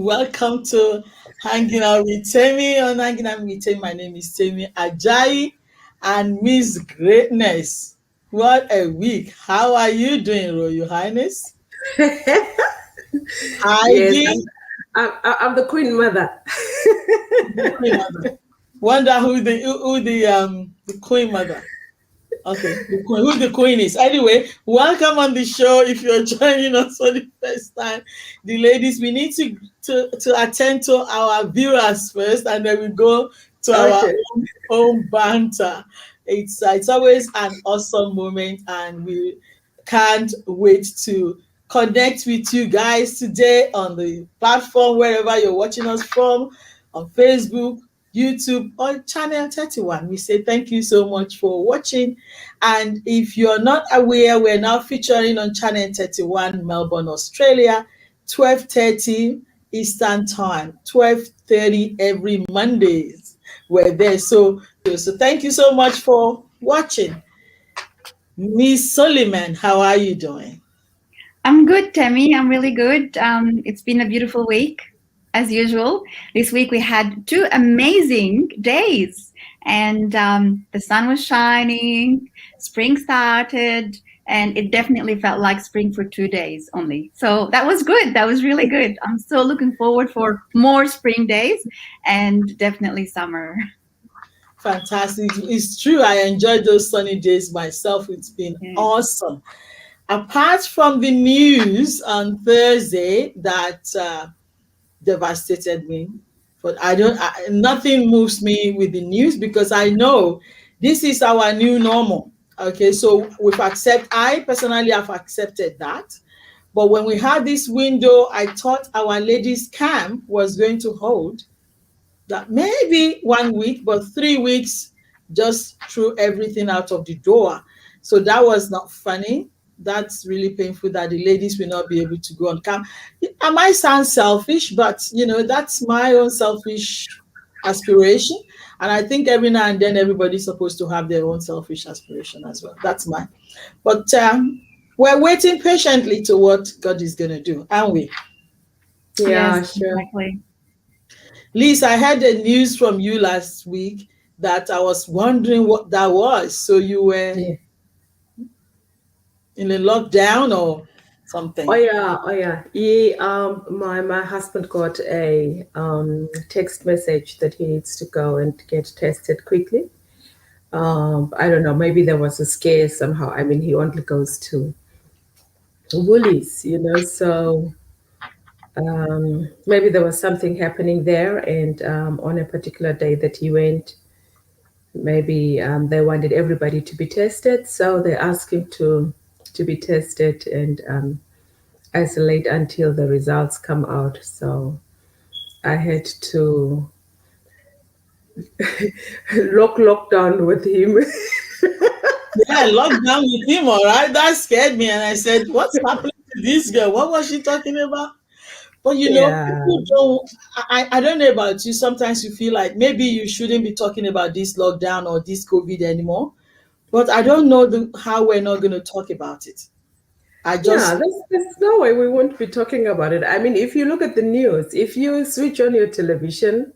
Welcome to Hanging Out with Temi. On Hanging Out with Temi, my name is Temi Ajayi and Miss Greatness. What a week. How are you doing, Royal Highness? Yes, Heidi, I'm the Queen Mother. the Queen Mother. Wonder who the Queen Mother. Okay, who the queen is. Anyway, welcome on the show. If you're joining us for the first time, the ladies, we need to attend to our viewers first, and then we go to our Okay. own banter. It's always an awesome moment, and we can't wait to connect with you guys today on the platform wherever you're watching us from, on Facebook, YouTube, or channel 31. We say thank you so much for watching. And if you're not aware, we're now featuring on channel 31, Melbourne, Australia, 12:30 Eastern Time, 12:30 every Mondays. We're there. So thank you so much for watching. Miss Soliman, how are you doing? I'm good, Temi. I'm really good. It's been a beautiful week, as usual. This week we had 2 amazing days, and the sun was shining, spring started, and it definitely felt like spring for 2 days only. So that was good. That was really good. I'm still looking forward for more spring days and definitely summer. Fantastic. It's true. I enjoyed those sunny days myself. It's been Yeah. awesome. Apart from the news on Thursday that devastated me, but nothing moves me with the news because I know this is our new normal. Okay, so I personally have accepted that. But when we had this window, I thought our ladies' camp was going to hold that maybe 1 week, but 3 weeks just threw everything out of the door. So that was not funny. That's really painful that the ladies will not be able to go on camp. I might sound selfish, but that's my own selfish aspiration. And I think every now and then everybody's supposed to have their own selfish aspiration as well. That's mine. But we're waiting patiently to what God is going to do, aren't we? Yeah, Yes, sure. exactly. Liz, I heard the news from you last week that I was wondering what that was. So you were Yeah. in a lockdown or something? Oh yeah. My husband got a text message that he needs to go and get tested quickly. I don't know. Maybe there was a scare somehow. I mean, he only goes to Woolies, so. Maybe there was something happening there, and on a particular day that he went, maybe they wanted everybody to be tested, so they asked him to be tested and isolate until the results come out. So I had to lockdown with him. Yeah, lockdown with him, all right. That scared me. And I said, what's happening to this girl? What was she talking about? But Yeah. people don't, I don't know about you. Sometimes you feel like maybe you shouldn't be talking about this lockdown or this COVID anymore. But I don't know how we're not going to talk about it. I Yeah, just, there's no way we won't be talking about it. I mean, if you look at the news, if you switch on your television,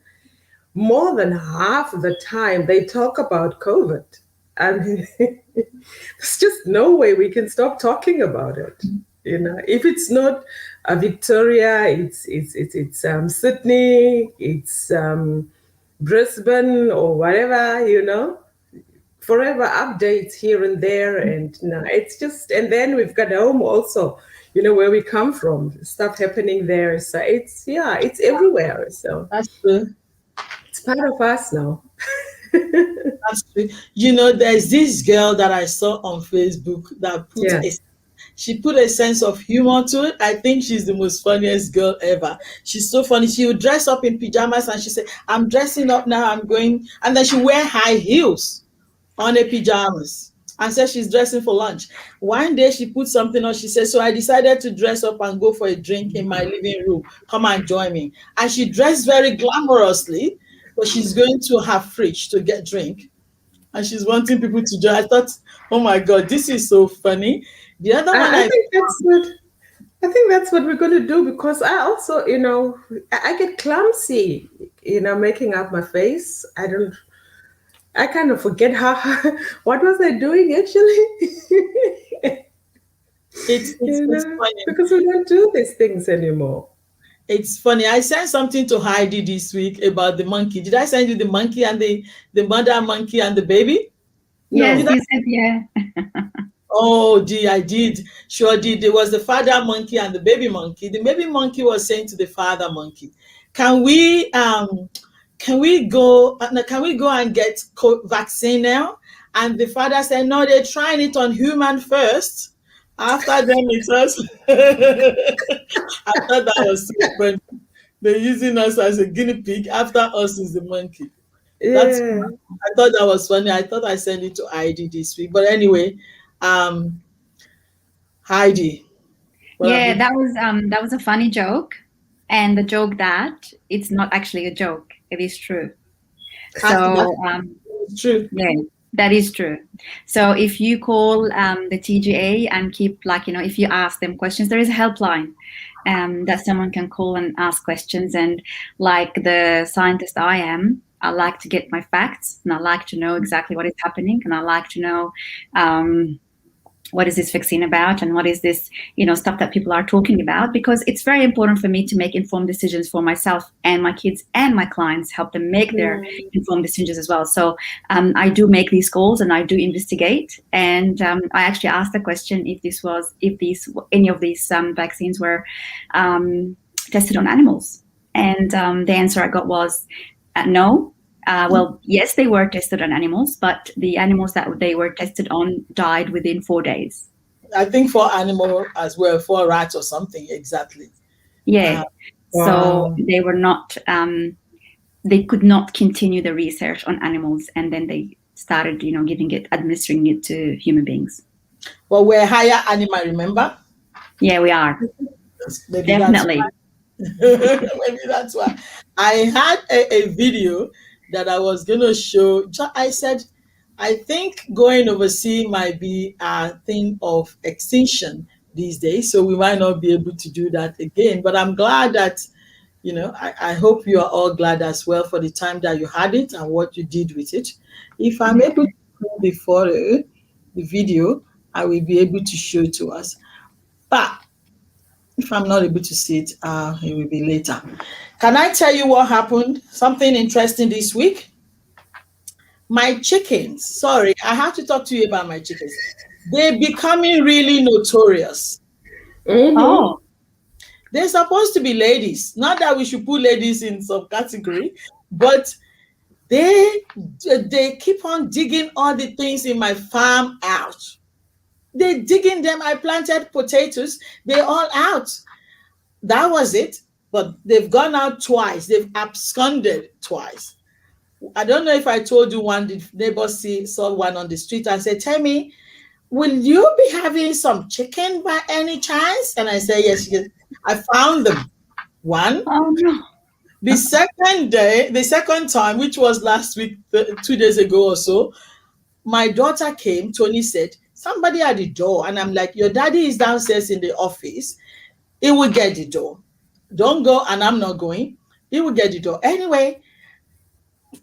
more than half the time they talk about COVID. I mean, there's just no way we can stop talking about it. If it's not Victoria, it's Sydney, it's Brisbane or whatever. Forever updates here and there, and it's just. And then we've got home also. Where we come from, stuff happening there. So it's everywhere. So that's true. it's part of us now. That's true. There's this girl that I saw on Facebook that Yeah. she put a sense of humor to it. I think she's the most funniest girl ever. She's so funny. She would dress up in pajamas and she said, I'm dressing up now, I'm going, and then she wear high heels on her pajamas and said she's dressing for lunch. One day she put something on, she said, so I decided to dress up and go for a drink in my living room. Come and join me. And she dressed very glamorously, but she's going to her fridge to get drink. And she's wanting people to join. I thought, oh my God, this is so funny. The other one I think that's good. I think that's what we're going to do because I also, I get clumsy, making up my face. I kind of forget how, what was I doing actually? It's funny. Because we don't do these things anymore. It's funny. I sent something to Heidi this week about the monkey. Did I send you the monkey and the mother monkey and the baby? Yes, Did No. I? you said yeah. Oh, gee, I did. Sure did. There was the father monkey and the baby monkey. The baby monkey was saying to the father monkey, "Can we can we go and get vaccine now?" And the father said, "No, they're trying it on human first. After them, it's us." I thought that was so funny. They're using us as a guinea pig. After us is the monkey. That's Yeah. I thought that was funny. I thought I sent it to Heidi this week. But anyway, um, Heidi, what have Yeah, you? that was a funny joke, and the joke that it's not actually a joke. It is true. That's So true. yeah, that is true. So if you call the TGA and keep like if you ask them questions, there is a helpline that someone can call and ask questions. And like the scientist I am, I like to get my facts and I like to know exactly what is happening and I like to know. What is this vaccine about and what is this stuff that people are talking about, because it's very important for me to make informed decisions for myself and my kids and my clients, help them make their informed decisions as well. So I do make these calls and I do investigate, and I actually asked the question if any of these vaccines were tested on animals, and the answer I got was no. Well, yes, they were tested on animals, but the animals that they were tested on died within 4 days. I think for animal as well, for rats or something exactly. Yeah. Uh, So Wow. they were not, they could not continue the research on animals, and then they started, administering it to human beings. but we're higher animal, remember? Yeah, we are. Maybe that's Definitely. maybe that's why. I had a video that I was going to show. I said, I think going overseas might be a thing of extinction these days, so we might not be able to do that again. But I'm glad that, I hope you are all glad as well for the time that you had it and what you did with it. If I'm Yeah. able to show the photo, the video, I will be able to show it to us. But if I'm not able to see it, it will be later. Can I tell you what happened? Something interesting this week. My chickens. Sorry, I have to talk to you about my chickens. They're becoming really notorious. Mm-hmm. Oh, They're supposed to be ladies. Not that we should put ladies in some category, but they they keep on digging all the things in my farm out. They're digging them. I planted potatoes. They're all out. That was it. But they've gone out twice. They've absconded twice. I don't know if I told you one. The neighbor saw one on the street and said, "Temi, will you be having some chicken by any chance?" And I said, "Yes." She goes, "I found them." One. oh no. The second time, which was last week, 2 days ago or so, my daughter came. Tony said, "Somebody at the door." And I'm like, "Your daddy is downstairs in the office. He will get the door. Don't go." And I'm not going. He will get the door. Anyway,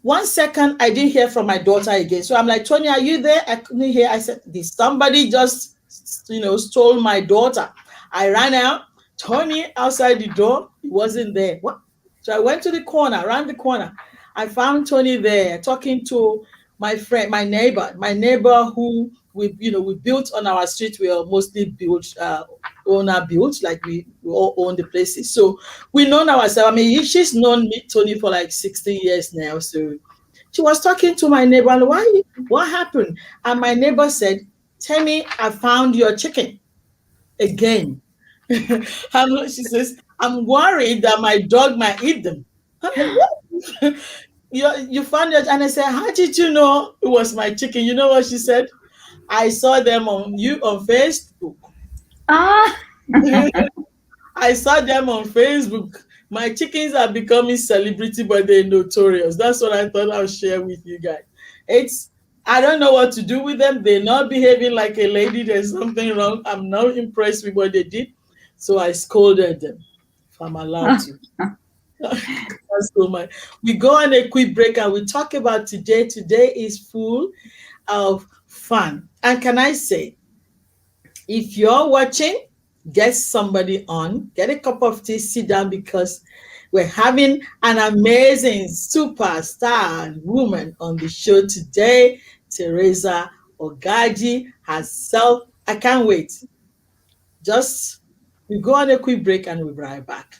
1 second, I didn't hear from my daughter again. So I'm like, "Tony, are you there?" I couldn't hear. I said, "Did somebody just, stole my daughter?" I ran out. Tony outside the door. He wasn't there. What? So I went to the corner, around the corner. I found Tony there talking to my friend, my neighbor who we built on our street. We are mostly built, owner built, like we all own the places. So we know ourselves. I mean, she's known me, Tony, for like 16 years now. So she was talking to my neighbor, and what happened? And my neighbor said, "Temi, I found your chicken again." She says, "I'm worried that my dog might eat them." I'm like, "What?" You found it? And I said, "How did you know it was my chicken?" You know what she said? "I saw them on Facebook." Ah, I saw them on Facebook. My chickens are becoming celebrity, but they're notorious. That's what I thought I'll share with you guys. It's I don't know what to do with them. They're not behaving like a lady. There's something wrong. I'm not impressed with what they did. So I scolded them, if I'm allowed to. That's so much. We go on a quick break and we talk about today. Today is full of fun. And can I say, if you're watching, get somebody on, get a cup of tea, sit down, because we're having an amazing superstar woman on the show today, Theresa Ogaji herself. I can't wait. Just we go on a quick break and we'll be right back.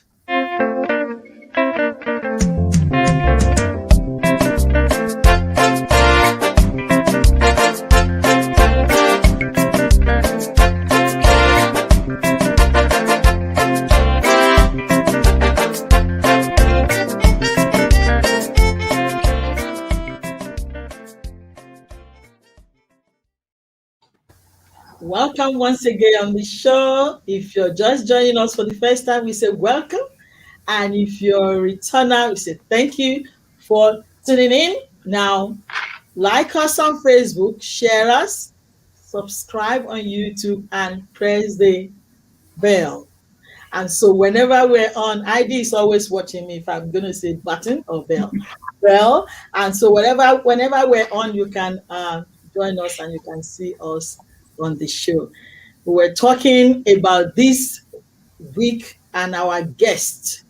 Welcome once again on the show. If you're just joining us for the first time, we say welcome. And if you're a returner, we say thank you for tuning in. Now, like us on Facebook, share us, subscribe on YouTube, and press the bell. And so whenever we're on, ID is always watching me if I'm going to say button or bell. Bell. And so whenever we're on, you can join us and you can see us on the show. We're talking about this week and our guest,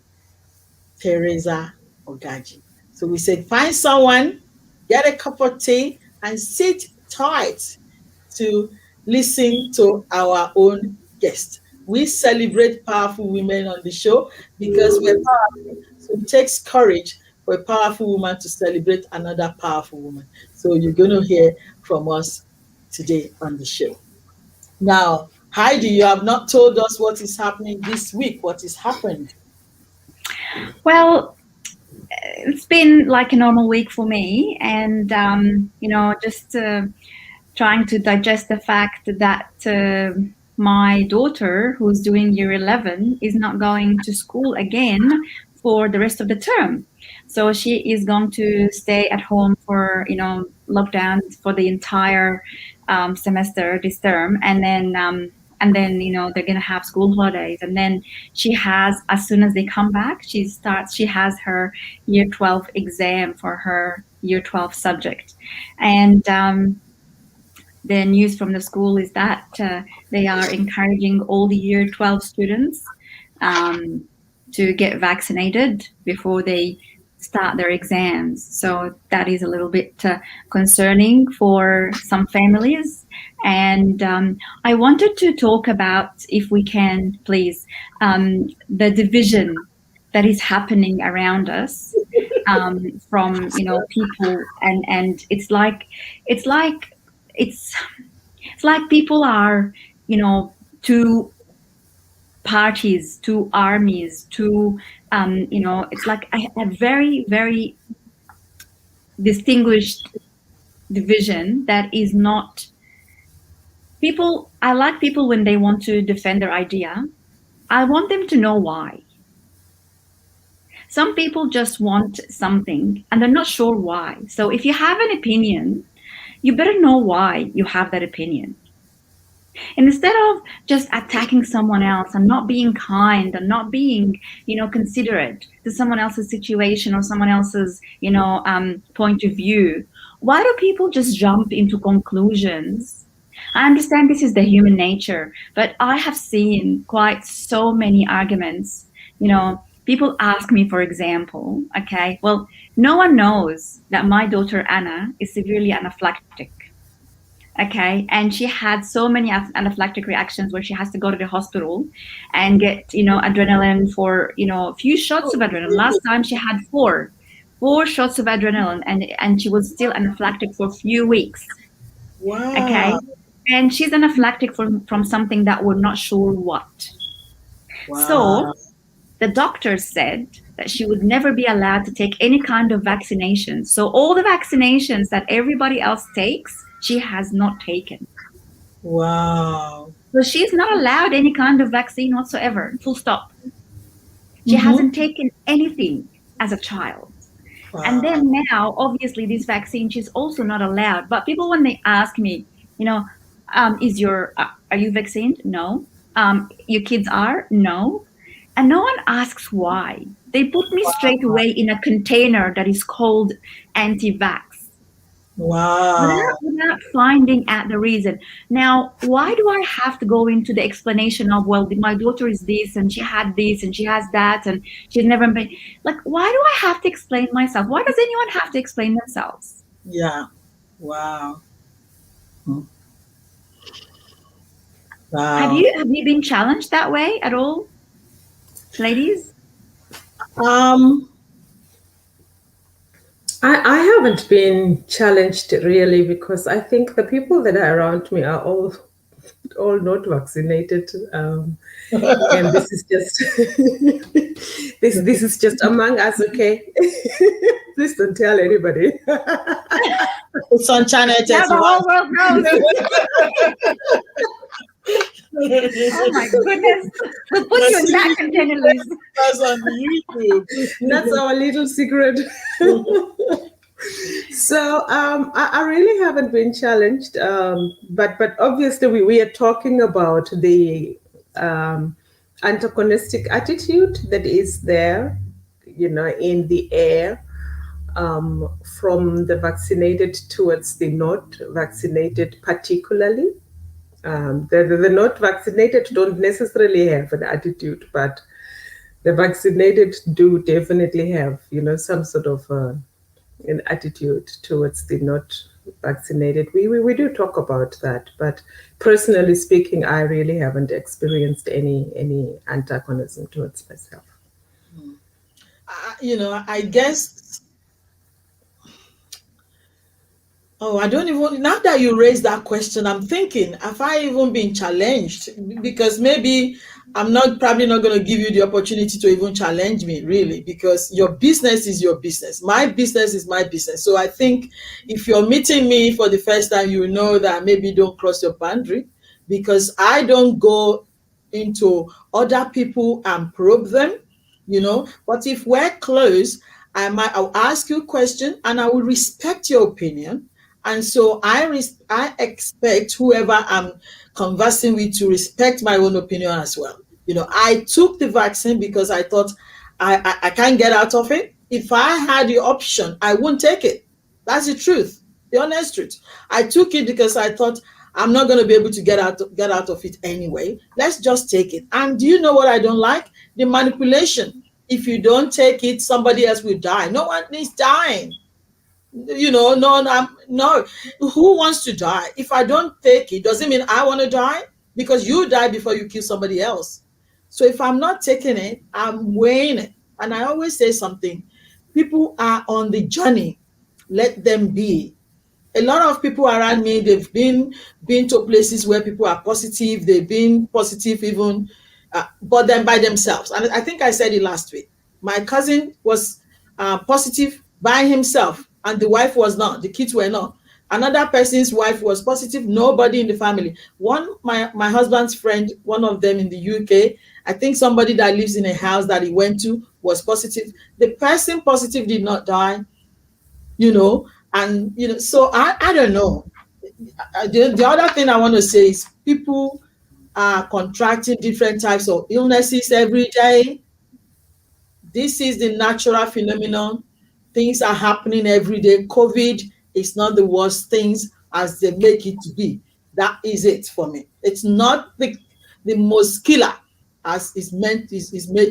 Theresa Ogaji. So we said, find someone, get a cup of tea, and sit tight to listen to our own guest. We celebrate powerful women on the show because we're powerful. So it takes courage for a powerful woman to celebrate another powerful woman. So you're going to hear from us today on the show. Now, Heidi, you have not told us what is happening this week. What has happened? Well, it's been like a normal week for me, and just trying to digest the fact that my daughter, who's doing year 11, is not going to school again for the rest of the term. So she is going to stay at home for lockdown for the entire semester this term, and then they're going to have school holidays, and then she has, as soon as they come back, she has her year 12 exam for her year 12 subject. And the news from the school is that they are encouraging all the year 12 students to get vaccinated before they start their exams. So that is a little bit concerning for some families. And I wanted to talk about, if we can, please, the division that is happening around us from people, and it's like people are two parties, two armies, two it's like a very, very distinguished division that is not people. I like people when they want to defend their idea. I want them to know why. Some people just want something and they're not sure why. So if you have an opinion, you better know why you have that opinion. And instead of just attacking someone else and not being kind and not being, considerate to someone else's situation or someone else's, point of view, why do people just jump into conclusions? I understand this is the human nature, but I have seen quite so many arguments. People ask me, for example, okay, well, no one knows that my daughter Anna is severely anaphylactic. Okay, and she had so many anaphylactic reactions where she has to go to the hospital and get, adrenaline for, a few shots of adrenaline. Last time she had four shots of adrenaline, and she was still anaphylactic for a few weeks. Wow. Okay, and she's anaphylactic from something that we're not sure what. Wow. So the doctor said that she would never be allowed to take any kind of vaccination. So all the vaccinations that everybody else takes, she has not taken. Wow. So she's not allowed any kind of vaccine whatsoever, full stop. She hasn't taken anything as a child. Wow. And then now, obviously, this vaccine, she's also not allowed. But people, when they ask me, are you vaccinated? No. your kids are? No. And no one asks why. They put me straight away in a container that is called anti-vax Wow. without finding out the reason. Now, why do I have to go into the explanation of, well, my daughter is this and she had this and she has that and she's never been like, why do I have to explain myself? Why does anyone have to explain themselves? Yeah. Wow. Hmm. Wow. Have you been challenged that way at all, ladies? Um, I haven't been challenged really, because I think the people that are around me are all not vaccinated, and this is just this is just among us. Okay, please don't tell anybody. it's on channel Now the 31. whole world knows. Oh my goodness. We'll put you in that container, Liz. That's on YouTube. That's our little secret. So I really haven't been challenged, but obviously we are talking about the antagonistic attitude that is there, in the air, from the vaccinated towards the not vaccinated, particularly. The not vaccinated don't necessarily have an attitude, but the vaccinated do definitely have, some sort of an attitude towards the not vaccinated. We do talk about that, but personally speaking, I really haven't experienced any antagonism towards myself. I guess. Oh, I don't even. Now that you raised that question, I'm thinking, have I even been challenged? Because maybe I'm probably not going to give you the opportunity to even challenge me, really, because your business is your business. My business is my business. So I think if you're meeting me for the first time, you know that maybe don't cross your boundary, because I don't go into other people and probe them, But if we're close, I'll ask you a question and I will respect your opinion. And so I expect whoever I'm conversing with to respect my own opinion as well. I took the vaccine because I thought I can't get out of it. If I had the option, I wouldn't take it. That's the truth, the honest truth. I took it because I thought I'm not going to be able to get out of it anyway. Let's just take it. And do you know what I don't like? The manipulation. If you don't take it, somebody else will die. No one is dying. No. Who wants to die? If I don't take it, does it mean I want to die? Because you die before you kill somebody else. So if I'm not taking it, I'm weighing it. And I always say something. People are on the journey. Let them be. A lot of people around me, they've been to places where people are positive. They've been positive even, but then by themselves. And I think I said it last week. My cousin was positive by himself, and the wife was not. The kids were not. Another person's wife was positive. Nobody in the family. My husband's friend, one of them in the UK, I think somebody that lives in a house that he went to was positive. The person positive did not die, and so I don't know. The other thing I want to say is people are contracting different types of illnesses every day. This is the natural phenomenon. Things are happening every day. COVID is not the worst things as they make it to be. That is it for me. It's not the most killer as is made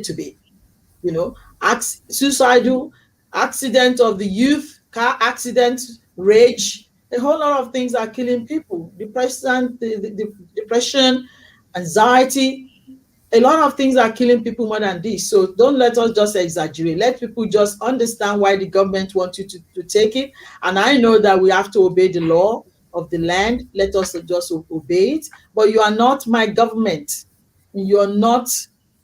to be. Suicidal, accident of the youth, car accident, rage, a whole lot of things are killing people. Depression, anxiety, a lot of things are killing people more than this. So don't let us just exaggerate. Let people just understand why the government wants you to take it. And I know that we have to obey the law of the land. Let us just obey it. But you are not my government. You're not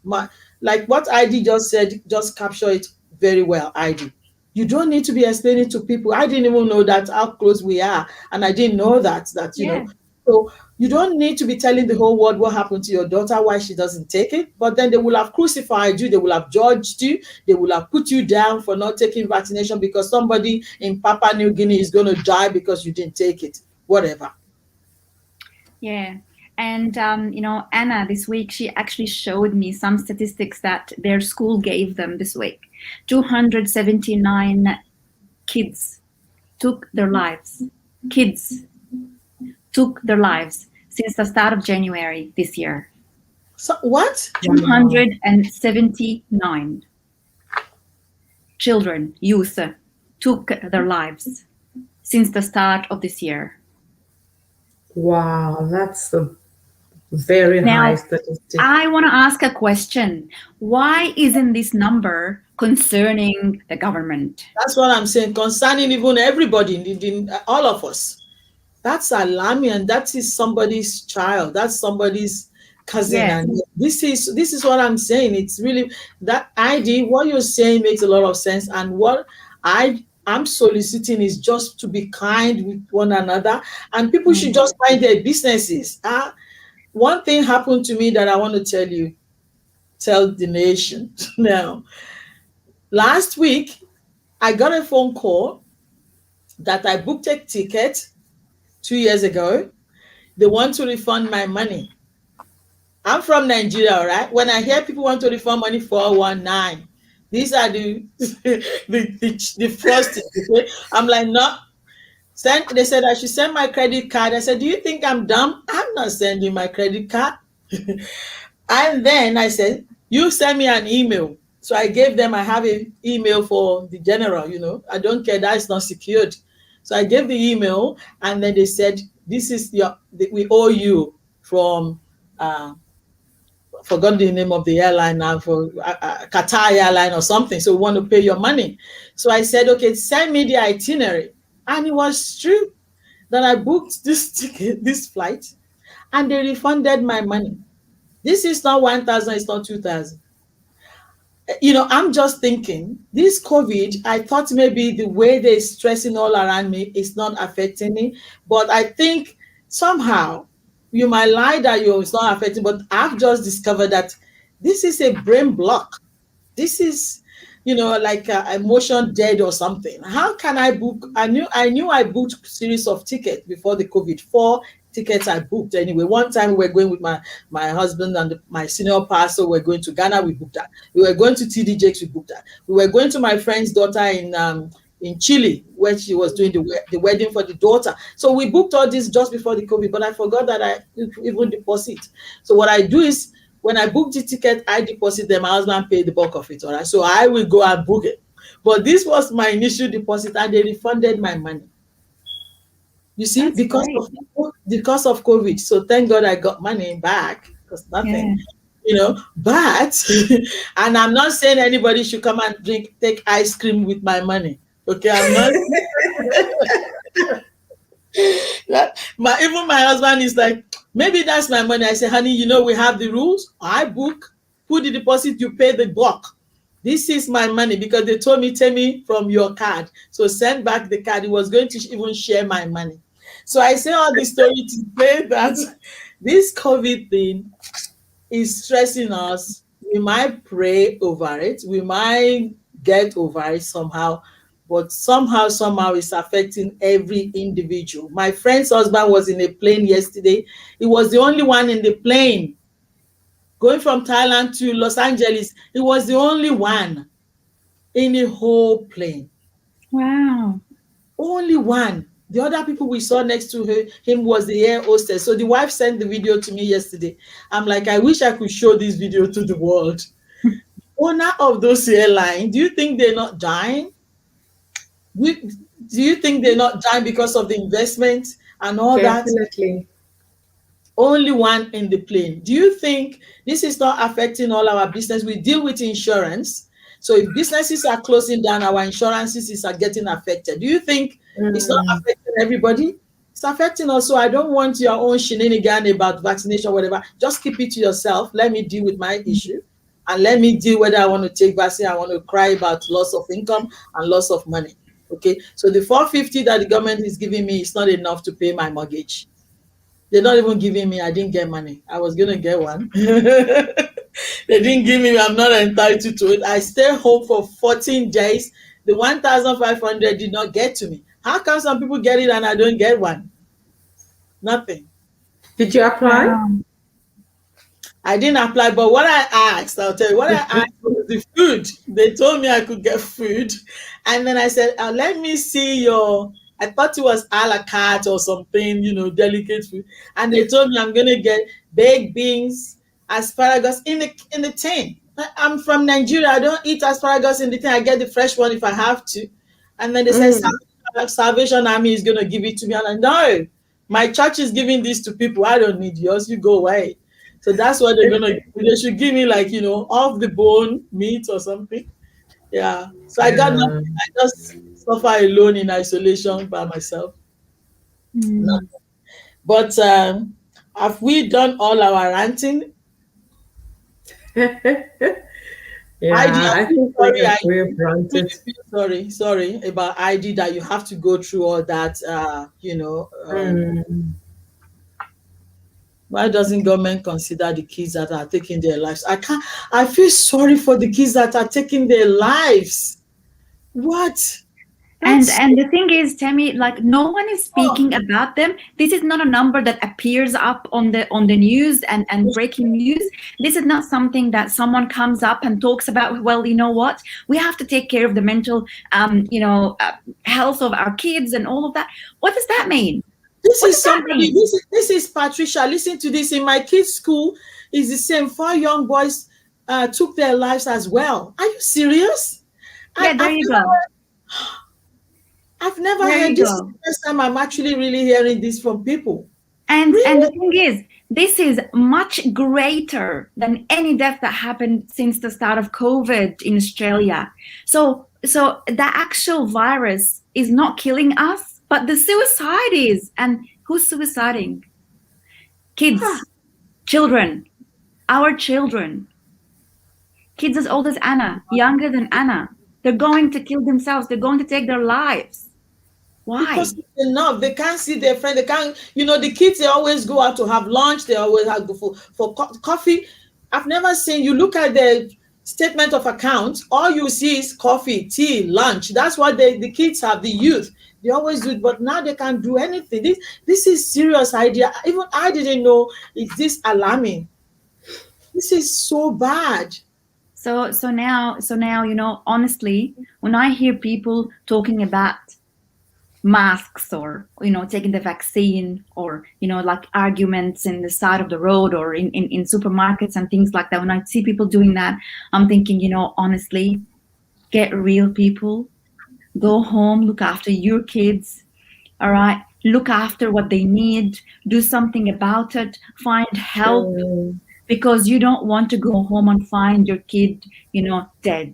my, like what ID just said, just capture it very well, ID. You don't need to be explaining to people. I didn't even know that how close we are. And I didn't know that, Yeah. So you don't need to be telling the whole world what happened to your daughter, why she doesn't take it. But then they will have crucified you. They will have judged you. They will have put you down for not taking vaccination because somebody in Papua New Guinea is going to die because you didn't take it. Whatever. Yeah. And Anna this week, she actually showed me some statistics that their school gave them this week. 279 kids took their lives. Kids took their lives since the start of January this year. So what? 279 children, youth, took their lives since the start of this year. Wow, that's a very high statistic. I want to ask a question. Why isn't this number concerning the government? That's what I'm saying. Concerning even everybody, all of us. That's alarming, and that is somebody's child. That's somebody's cousin. Yes. And this is what I'm saying. It's really that ID. What you're saying makes a lot of sense. And what I'm soliciting is just to be kind with one another, and people should just mind their businesses. One thing happened to me that I want to tell the nation now. Last week, I got a phone call that I booked a ticket 2 years ago. They want to refund my money. I'm from Nigeria, all right? When I hear people want to refund money, 419. These are the first thing. I'm like, no. They said I should send my credit card. I said, do you think I'm dumb? I'm not sending my credit card. And then I said, you send me an email. So I gave them, I have an email for the general, I don't care, that is not secured. So I gave the email, and then they said, this is we owe you from, forgot the name of the airline now, for Qatar Airline or something. So we want to pay your money. So I said, okay, send me the itinerary. And it was true that I booked this ticket, this flight, and they refunded my money. This is not 1,000, it's not 2,000. I'm just thinking, this COVID, I thought maybe the way they're stressing all around me is not affecting me. But I think somehow you might lie that it's not affecting, but I've just discovered that this is a brain block. This is, like emotion dead or something. How can I book? I knew I booked a series of tickets before the COVID. 4 tickets I booked anyway. One time we were going with my husband and my senior pastor. We were going to Ghana. We booked that. We were going to TD Jakes. We booked that. We were going to my friend's daughter in Chile, where she was doing the wedding for the daughter. So we booked all this just before the COVID, but I forgot that I even deposit. So what I do is, when I book the ticket, I deposit them. My husband paid the bulk of it, all right? So I will go and book it. But this was my initial deposit, and they refunded my money. You see, That's because of COVID. So thank God I got money back, because nothing, but, and I'm not saying anybody should come and take ice cream with my money. Okay, I'm not. Even my husband is like, maybe that's my money. I say, honey, we have the rules. I book, put the deposit, you pay the bulk. This is my money, because they told me, Temi, from your card. So send back the card. He was going to even share my money. So I say all this story to say that this COVID thing is stressing us. We might pray over it. We might get over it somehow. But somehow it's affecting every individual. My friend's husband was in a plane yesterday. He was the only one in the plane going from Thailand to Los Angeles. He was the only one in the whole plane. Wow. Only one. The other people we saw next to him was the air hostess. So the wife sent the video to me yesterday. I'm like, I wish I could show this video to the world. Owner of those airlines, do you think they're not dying? Do you think they're not dying because of the investment and all that? Definitely. Only one in the plane. Do you think this is not affecting all our business? We deal with insurance. So if businesses are closing down, our insurances are getting affected. Do you think it's not affecting everybody? It's affecting us. So I don't want your own shenanigan about vaccination, whatever. Just keep it to yourself. Let me deal with my issue. And let me deal whether I want to take vaccine, I want to cry about loss of income and loss of money. Okay, so the 450 that the government is giving me is not enough to pay my mortgage. They're not even giving me. I didn't get money. I was going to get one. They didn't give me. I'm not entitled to it. I stayed home for 14 days. The 1,500 did not get to me. How come some people get it and I don't get one? Nothing. Did you apply? Wow. I didn't apply, but what I asked, I'll tell you, what I asked was the food. They told me I could get food. And then I said, let me see your, I thought it was a la carte or something, delicate food. And they told me I'm going to get baked beans, asparagus in the tin. I'm from Nigeria. I don't eat asparagus in the tin. I get the fresh one if I have to. And then they said, Salvation Army is going to give it to me. I'm like, no, my church is giving this to people. I don't need yours. You go away. So that's what they're gonna. They should give me like off the bone meat or something. Yeah. So I got nothing. Yeah. I just suffer alone in isolation by myself. Mm. Nothing. But have we done all our ranting? ID, Yeah, I I feel think sorry. I we've really ranted. feel sorry about ID that you have to go through all that. Mm. Why doesn't government consider the kids that are taking their lives? I can't. I feel sorry for the kids that are taking their lives. What? And That's and the thing is, Temi, like no one is oh, speaking about them. This is not a number that appears up on the news and breaking news. This is not something that someone comes up and talks about. Well, you know what? We have to take care of the mental, health of our kids and all of that. What does that mean? this What is does that somebody. mean? This is Patricia. Listen to this. In my kids' school, is the same. 4 young boys took their lives as well. Are you serious? I, Yeah, there I've you never, go. I've never There heard you this. Is go. the first time I'm actually really hearing this from people. And the Really? thing is, this is much greater than any death that happened since the start of COVID in Australia. So the actual virus is not killing us, but the suicide is. And who's suiciding? Ah, Kids, children, our children, kids as old as Anna, younger than Anna. They're going to kill themselves. They're going to take their lives. because Why? it's enough. They can't see their friend. They can't. The kids. They always go out to have lunch. They always have go for coffee. I've never seen you look at the statement of account. All you see is coffee, tea, lunch. That's what the kids have. The youth. They always do it, but now they can't do anything. This is serious idea. Even I didn't know it's this alarming. This is so bad. So now, honestly, when I hear people talking about masks or taking the vaccine or like arguments in the side of the road or in supermarkets and things like that, when I see people doing that, I'm thinking, honestly, get real, people. Go home, look after your kids. All right, look after what they need, do something about it, find help, Mm. because you don't want to go home and find your kid dead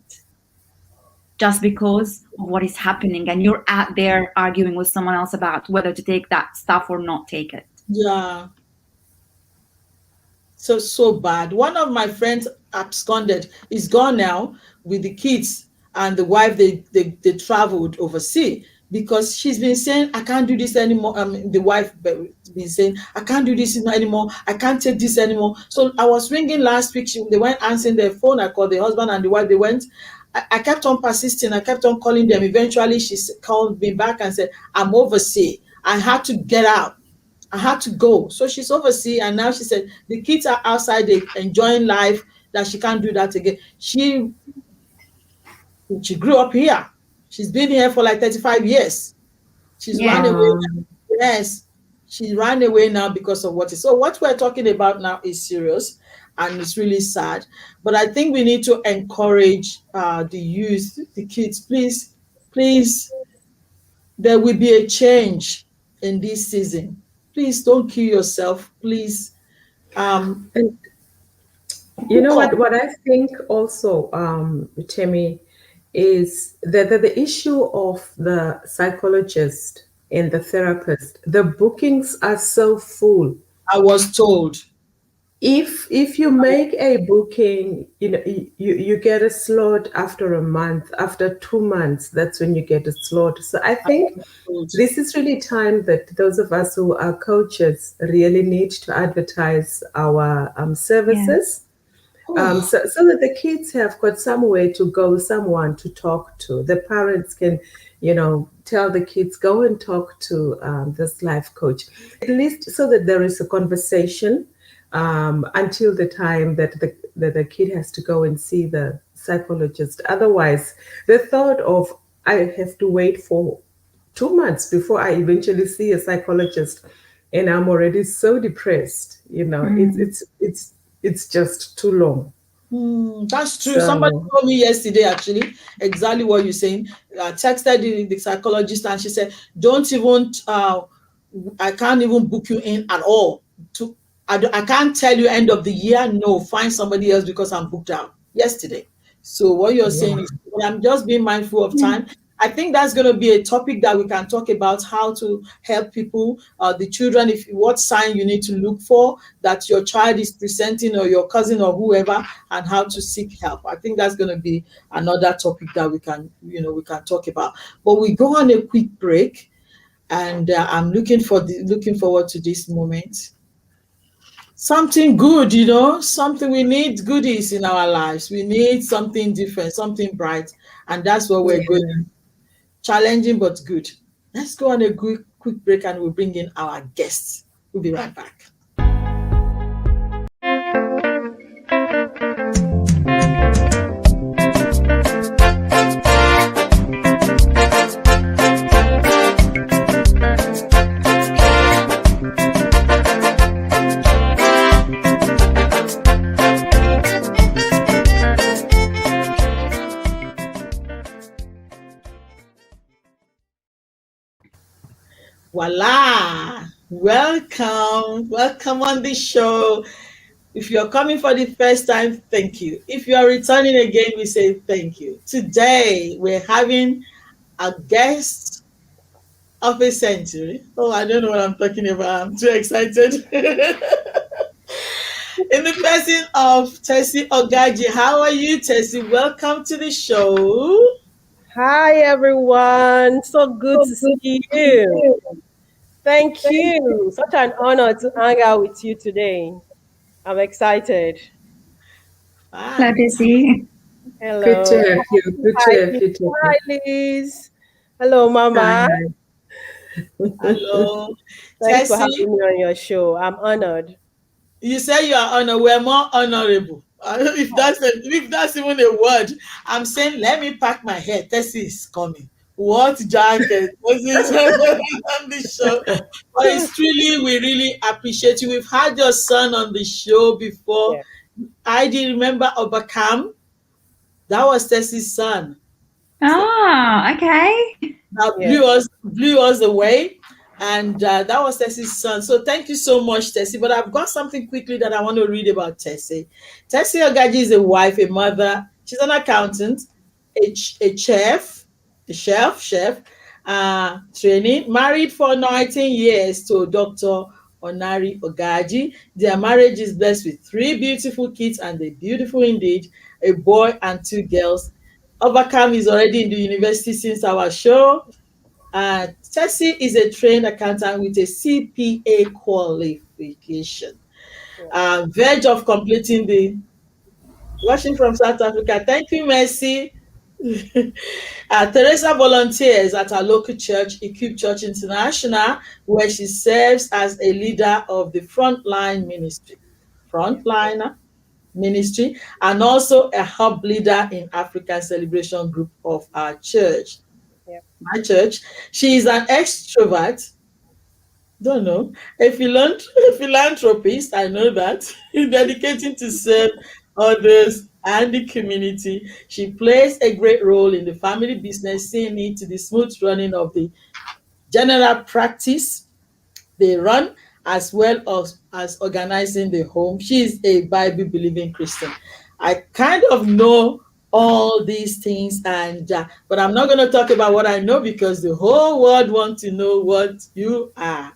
just because of what is happening, and you're out there arguing with someone else about whether to take that stuff or not take it. Yeah. So bad. One of my friends absconded. Is gone now with the kids and the wife. They traveled overseas because she's been saying, I can't do this anymore. The wife been saying, I can't do this anymore. I can't take this anymore. So I was ringing last week. They weren't answering their phone. I called the husband and the wife. They went. I kept on persisting. I kept on calling them. Eventually, she called me back and said, I'm overseas. I had to get out. I had to go. So she's overseas, and now she said the kids are outside, they enjoying life, that she can't do that again. She grew up here. She's been here for like 35 years. She's run Yeah. away Wow. now. Yes. She ran away now because of what is. So what we're talking about now is serious and it's really sad. But I think we need to encourage the youth, the kids. Please, please, there will be a change in this season. Please don't kill yourself. Please, And you know hook up. what I think also, Temi, is that the issue of the psychologist and the therapist, the bookings are so full. I was told. If you make a booking, you get a slot after a month, after 2 months, that's when you get a slot. So I I think was told. this is really time that those of us who are coaches really need to advertise our Yeah. services, Oh, so that the kids have got somewhere to go, someone to talk to. The parents can, tell the kids, go and talk to this life coach, at least so that there is a conversation until the time that the kid has to go and see the psychologist. Otherwise, the thought of I have to wait for 2 months before I eventually see a psychologist, and I'm already so depressed. Mm. It's just too long. that's true. Somebody So told me yesterday, actually, exactly what you're saying. I texted the psychologist and she said, don't even, I can't even book you in at all. I can't tell you end of the year. No, find somebody else because I'm booked out yesterday. So what you're saying wow. is, I'm just being mindful of Yeah. time. I think that's going to be a topic that we can talk about, how to help people, the children, if what sign you need to look for that your child is presenting or your cousin or whoever, and how to seek help. I think that's going to be another topic that we can talk about. But we go on a quick break, and I'm looking forward to this moment. Something good, something we need goodies in our lives. We need something different, something bright, and that's what we're going. Yeah. Challenging but good. Let's go on a quick break, and we'll bring in our guests. We'll be right back. Voila! Welcome on the show. If you're coming for the first time, thank you. If you're returning again, we say thank you. Today, we're having a guest of a century. Oh, I don't know what I'm talking about. I'm too excited. In the person of Theresa Ogaji. How are you, Tessa? Welcome to the show. Hi, everyone. So good to see you. Thank you. Such an honor to hang out with you today. I'm excited. Glad to Fantastic. see. Good to Hello. have you. Good Hi, to have Peter. you, Temi. Hi, Liz. Hello, Mama. Hi. Hello. Thanks for Tessie, having me on your show. I'm honored. you say you are honored. We're more honorable. If that's even a word, I'm saying let me pack my hair. Tessie is coming. What jacket? Tessie is on the show. But it's truly, we really appreciate you. We've had your son on the show before. Yeah, I do remember Obakam. That was Tessie's son. So Oh, okay. that yeah, blew us away, and that was Tessie's son. So thank you so much, Tessie. But I've got something quickly that I want to read about Tessie. Tessie Ogaji is a wife, a mother. She's an accountant, a chef, chef, training, married for 19 years to Dr. Onari Ogaji. Their marriage is blessed with three beautiful kids, and they're beautiful indeed, a boy and two girls. Overcome is already in the university since our show. Tessie is a trained accountant with a CPA qualification. yeah, Verge of completing the watching from South Africa. Thank you, Mercy. Theresa volunteers at our local church, Equip Church International, where she serves as a leader of the yeah, frontliner ministry, and also a hub leader in African Celebration Group of our church. yeah. My church. She is an extrovert, don't know, a philanthropist, I know that, dedicating to serve others and the community. She plays a great role in the family business, seeing it to the smooth running of the general practice they run, as well as organizing the home. She is a Bible believing Christian. I kind of know all these things, and but I'm not going to talk about what I know because the whole world wants to know what you are.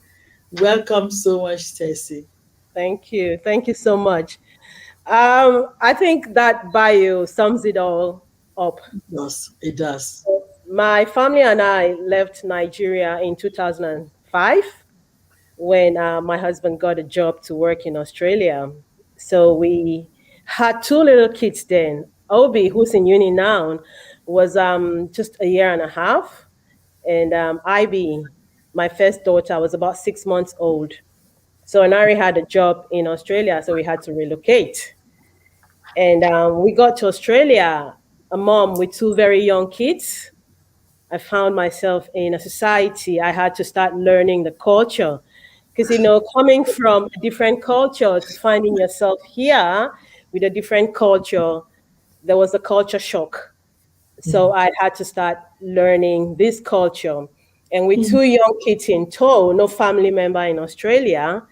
Welcome so much, Tessie. Thank you. Thank you so much. I think that bio sums it all up. Yes, it does. My family and I left Nigeria in 2005 when my husband got a job to work in Australia. So we Had two little kids then. Obi, who's in uni now, was just a year and a half, and Ivy, my first daughter, was about 6 months old. So Anari had a job in Australia, so we had to relocate. And we got to Australia, a mom with two very young kids. I found myself in a society. I had to start learning the culture. Because, coming from a different culture to finding yourself here with a different culture, there was a culture shock. So I had to start learning this culture. And with two young kids in tow, no family member in Australia,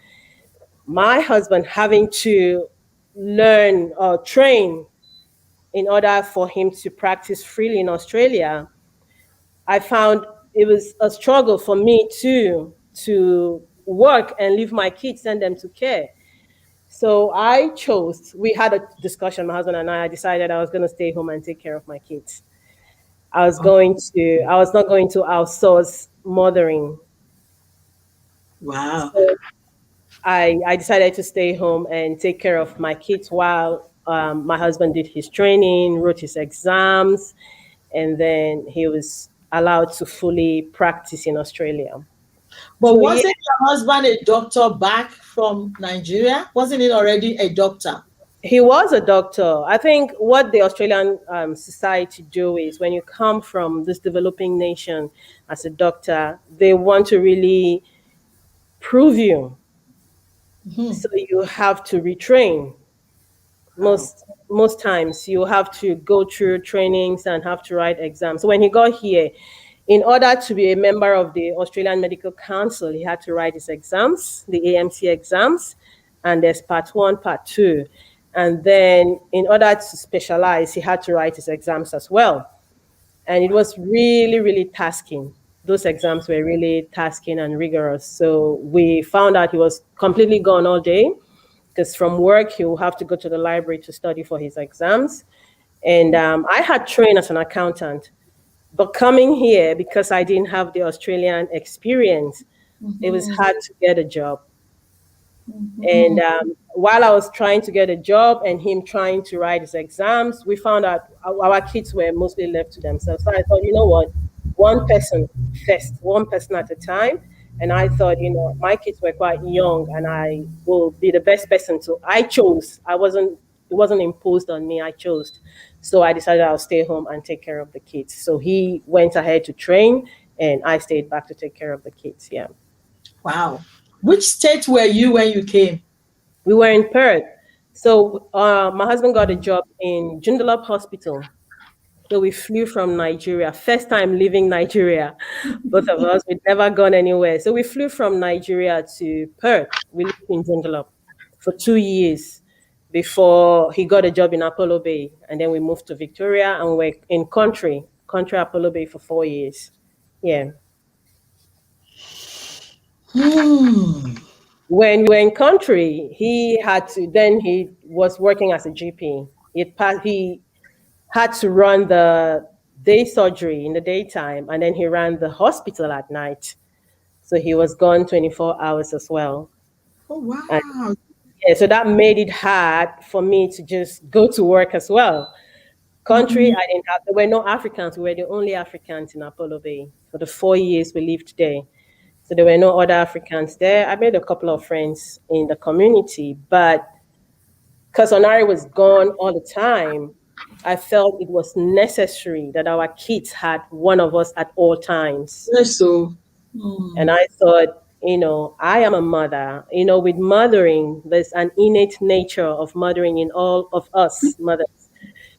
my husband having to learn or train in order for him to practice freely in Australia, I found it was a struggle for me too to work and leave my kids, send them to care. So we had a discussion, my husband and I decided I was going to stay home and take care of my kids. I was not going to outsource mothering. Wow. So I decided to stay home and take care of my kids while my husband did his training, wrote his exams, and then he was allowed to fully practice in Australia. But So yeah, wasn't your husband a doctor back from Nigeria? Wasn't he already a doctor? he was a doctor. I think what the Australian society do is when you come from this developing nation as a doctor, they want to really prove you. So you have to retrain. Wow. Most times you have to go through trainings and have to write exams. So when he got here, in order to be a member of the Australian Medical Council, he had to write his exams, the AMC exams, and there's part one, part two. And then in order to specialize, he had to write his exams as well. And it was really, really tasking. Those exams were really tasking and rigorous. So we found out he was completely gone all day because from work he will have to go to the library to study for his exams. And I had trained as an accountant, but coming here because I didn't have the Australian experience, it was hard to get a job. And while I was trying to get a job and him trying to write his exams, we found out our kids were mostly left to themselves. So I thought, you know what, one person first, one person at a time. And I thought, my kids were quite young and I will be the best person to. I chose. It wasn't imposed on me. I chose. So I decided I'll stay home and take care of the kids. So he went ahead to train and I stayed back to take care of the kids. Yeah. Wow. Which state were you when you came? We were in Perth. So my husband got a job in Joondalup Hospital. So we flew from Nigeria. First time leaving Nigeria, both of us. We'd never gone anywhere. So we flew from Nigeria to Perth. We lived in Joondalup for 2 years before he got a job in Apollo Bay. And then we moved to Victoria and we're in country Apollo Bay for 4 years. Yeah. When we were in country, he was working as a GP. He had to run the day surgery in the daytime, and then he ran the hospital at night. So he was gone 24 hours as well. Oh, And wow. yeah, so that made it hard for me to just go to work as well. Country, there were no Africans. We were the only Africans in Apollo Bay for the 4 years we lived there. So there were no other Africans there. I made a couple of friends in the community, but because Onari was gone all the time, I felt it was necessary that our kids had one of us at all times. Yes, so. And I thought, I am a mother. With mothering, there's an innate nature of mothering in all of us mothers.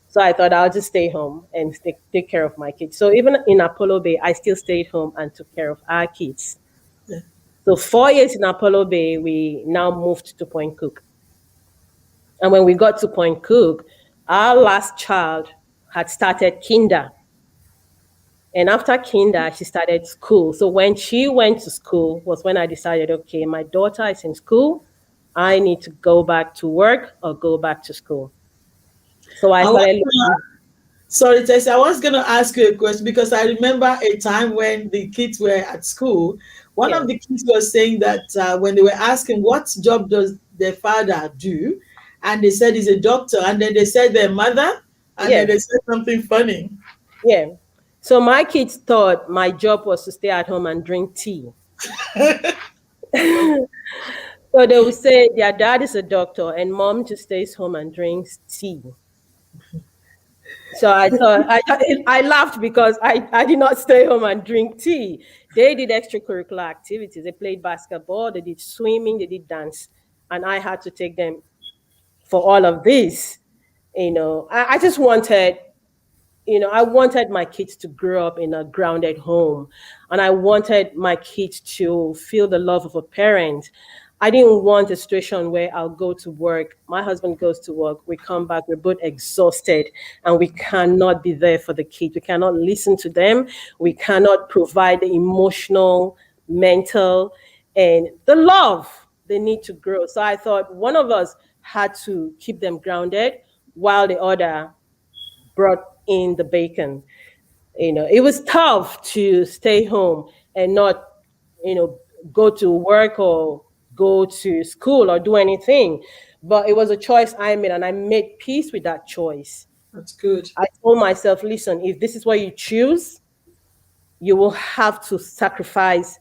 So I thought I'll just stay home and take care of my kids. So even in Apollo Bay, I still stayed home and took care of our kids. Yeah. So 4 years in Apollo Bay, we now moved to Point Cook. And when we got to Point Cook, our last child had started kinder. And after kinder, she started school. So when she went to school was when I decided, okay, my daughter is in school. I need to go back to work or go back to school. So I started looking. Sorry, Tessa, I was going to ask you a question because I remember a time when the kids were at school. One of the kids was saying that when they were asking what job does their father do, and they said he's a doctor, and then they said their mother, and then they Yes. said something funny. Yeah. So my kids thought my job was to stay at home and drink tea. So they would say their dad is a doctor and mom just stays home and drinks tea. So I thought I laughed because I did not stay home and drink tea. They did extracurricular activities. They played basketball, they did swimming, they did dance, and I had to take them for all of this. I just wanted I wanted my kids to grow up in a grounded home, and I wanted my kids to feel the love of a parent. I didn't want a situation where I'll go to work, my husband goes to work, we come back, we're both exhausted, and we cannot be there for the kids. We cannot listen to them. We cannot provide the emotional, mental, and the love they need to grow. So I thought one of us had to keep them grounded while the other brought in the bacon. It was tough to stay home and not, you know, go to work or go to school or do anything. But it was a choice I made, and I made peace with that choice. That's good. I told myself, listen, if this is what you choose, you will have to sacrifice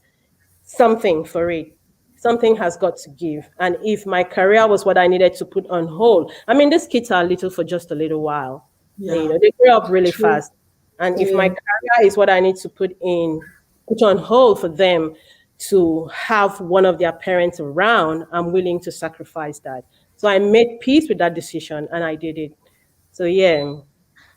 something for it. Something has got to give. And if my career was what I needed to put on hold, I mean, these kids are little for just a little while. Yeah. They grow up really True. fast. And if my Yeah. career is what I need to put on hold for them to have one of their parents around, I'm willing to sacrifice that. So I made peace with that decision and I did it. So yeah,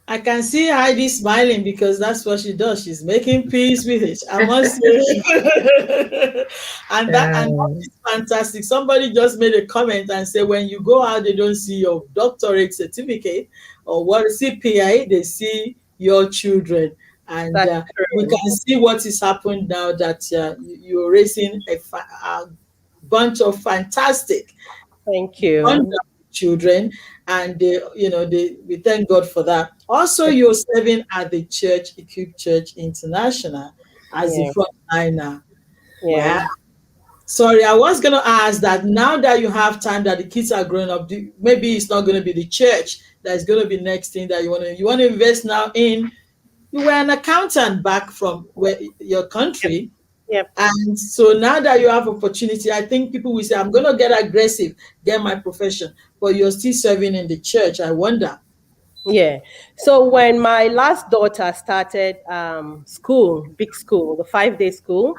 I can see Heidi smiling because that's what she does. She's making peace with it. I must say, and that is fantastic. Somebody just made a comment and said, when you go out, they don't see your doctorate certificate or what CPA. They see your children, and that's we true. can see what is happened now that you're raising a bunch of fantastic Thank you. wonderful children, and we thank God for that. Also, you're serving at the church, Equip Church International, as a Yeah, frontliner. yeah, Wow. Sorry, I was going to ask that now that you have time that the kids are growing up, maybe it's not going to be the church that's going to be next thing that you want to invest now in. You were an accountant back from your yep, country, yep. and so now that you have opportunity, I think people will say, I'm going to get aggressive, get my profession, but you're still serving in the church. I wonder. Yeah. So when my last daughter started school, big school, the 5-day school,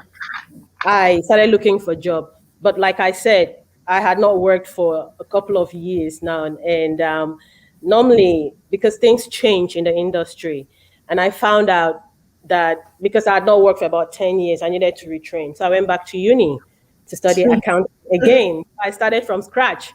I started looking for a job. But like I said, I had not worked for a couple of years now. And normally, because things change in the industry, and I found out that because I had not worked for about 10 years, I needed to retrain. So I went back to uni to study accounting again. I started from scratch.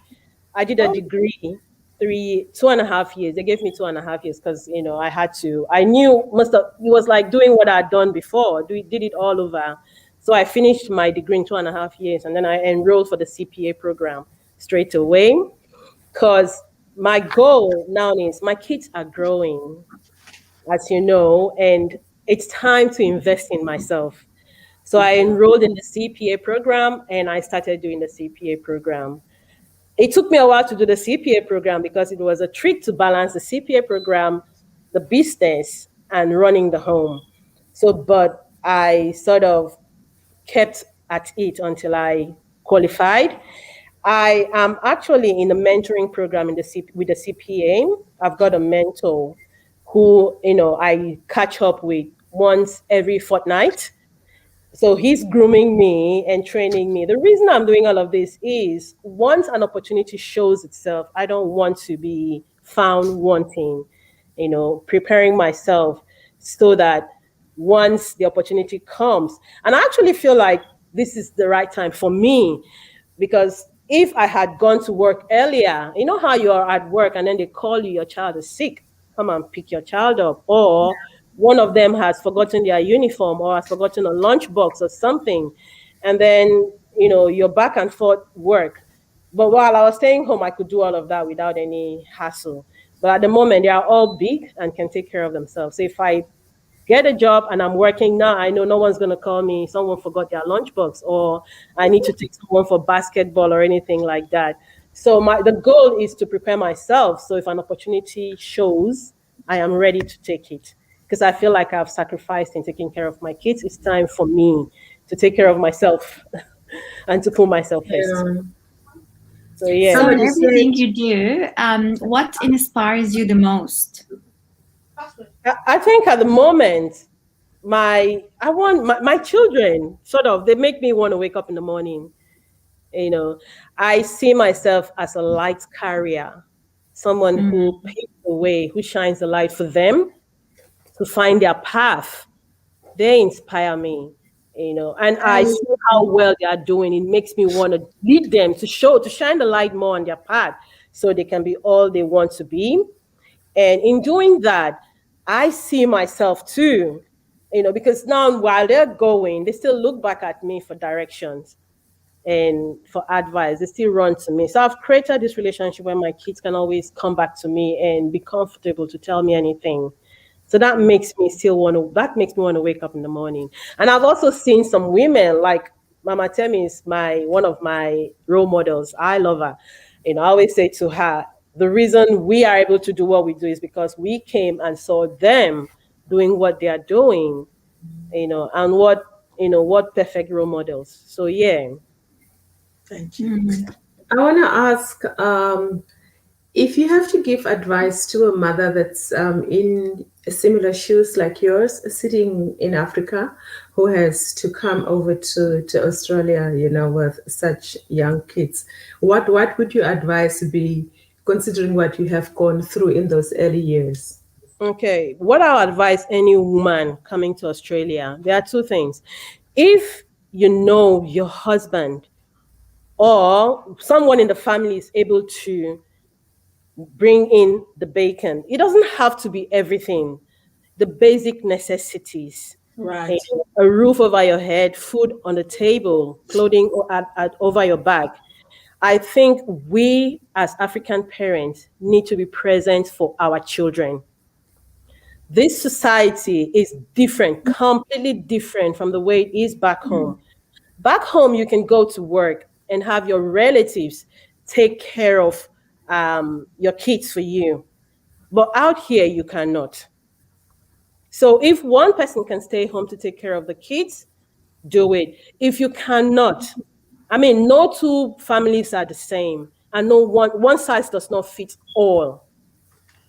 I did a Oh, degree, 2.5 years. They gave me 2.5 years because I had to. I knew most of it was like doing what I'd done before. Did it all over. So I finished my degree in 2.5 years, and then I enrolled for the CPA program straight away. Because my goal now is my kids are growing, as you know, and it's time to invest in myself. So I yeah. enrolled in the CPA program and I started doing the CPA program. It took me a while to do the CPA program because it was a trick to balance the CPA program, the business, and running the home. So, but I sort of kept at it until I qualified. I am actually in a mentoring program with the CPA. I've got a mentor who I catch up with once every fortnight, so he's grooming me and training me. The reason I'm doing all of this is once an opportunity shows itself, I don't want to be found wanting, preparing myself so that once the opportunity comes, and I actually feel like this is the right time for me because if I had gone to work earlier, you know how you're at work and then they call you, your child is sick, come and pick your child up, or one of them has forgotten their uniform or has forgotten a lunchbox or something, and then you're back and forth work. But while I was staying home, I could do all of that without any hassle. But at the moment, they are all big and can take care of themselves. So if I get a job and I'm working now, I know no one's going to call me, someone forgot their lunchbox, or I need to take someone for basketball or anything like that. So the goal is to prepare myself. So if an opportunity shows, I am ready to take it. Because I feel like I've sacrificed in taking care of my kids. It's time for me to take care of myself and to put myself first. Yeah. So yeah. So in Somebody said, everything you do, what inspires you the most? I think at the moment, my children sort of they make me want to wake up in the morning. You know, I see myself as a light carrier, someone who Mm. paves the way, who shines the light for them to find their path. They inspire me, and I I, see how well they are doing. It makes me want to lead them to shine the light more on their path so they can be all they want to be. And in doing that, I see myself too, because now while they're going, they still look back at me for directions and for advice. They still run to me. So I've created this relationship where my kids can always come back to me and be comfortable to tell me anything. So that makes me want to wake up in the morning. And I've also seen some women like Mama Temi is one of my role models. I love her. I always say to her, the reason we are able to do what we do is because we came and saw them doing what they are doing, and what perfect role models. So yeah. Thank you. Mm. I want to ask, if you have to give advice to a mother that's in similar shoes like yours, sitting in Africa, who has to come over to Australia, with such young kids, what would your advice be, considering what you have gone through in those early years? Okay, what I would advise any woman coming to Australia, there are two things. If you know your husband or someone in the family is able to bring in the bacon, it doesn't have to be everything. The basic necessities, Right. a roof over your head, food on the table, clothing over your back. I think we as African parents need to be present for our children. This society is different, completely different from the way it is back home. Back home, you can go to work and have your relatives take care of your kids for you. But out here, you cannot. So if one person can stay home to take care of the kids, do it. If you cannot, I mean, no two families are the same, and no one size does not fit all.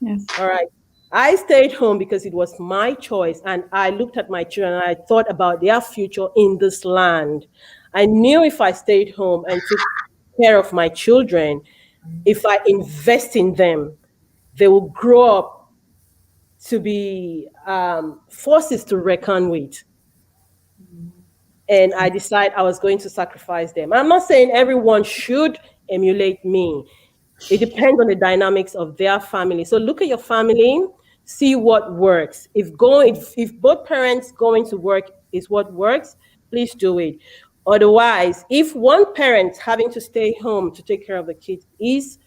Yes. All right. I stayed home because it was my choice, and I looked at my children and I thought about their future in this land. I knew if I stayed home and took care of my children, if I invest in them, they will grow up to be forces to reckon with. And I decided I was going to sacrifice them. I'm not saying everyone should emulate me. It depends on the dynamics of their family. So look at your family, see what works. If both parents going to work is what works, please do it. Otherwise, if one parent having to stay home to take care of the kids is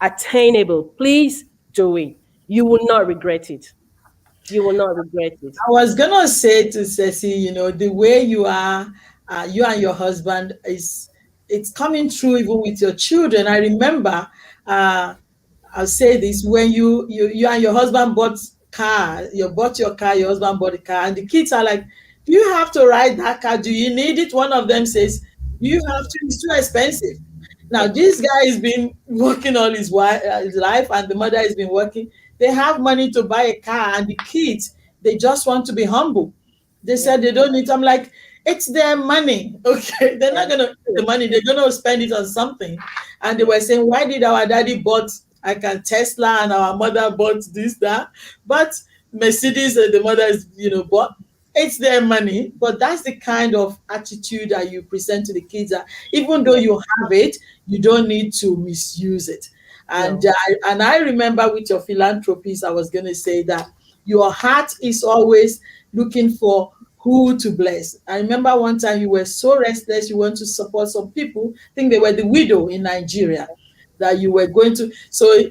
attainable, please do it. You will not regret it. You will not regret it. I was gonna say to Ceci, the way you are, you and your husband it's coming through even with your children. I remember, uh, I'll say this: when you and your husband bought your car, your husband bought the car, and the kids are like, "Do you have to ride that car? Do you need it?" One of them says, "Do you have to? It's too expensive." Now this guy has been working all his life, and the mother has been working. They have money to buy a car, and the kids, they just want to be humble. They Yeah. said they don't need. I'm like, it's their money, okay? They're not gonna eat the money. They're gonna spend it on something. And they were saying, why did our daddy bought like a Tesla and our mother bought this that? But Mercedes, the mother is bought. It's their money, but that's the kind of attitude that you present to the kids. That even though Yeah. you have it, you don't need to misuse it. And No. I remember with your philanthropies, I was going to say that your heart is always looking for who to bless. I remember one time you were so restless, you want to support some people. I think they were the widow in Nigeria that you were going to. So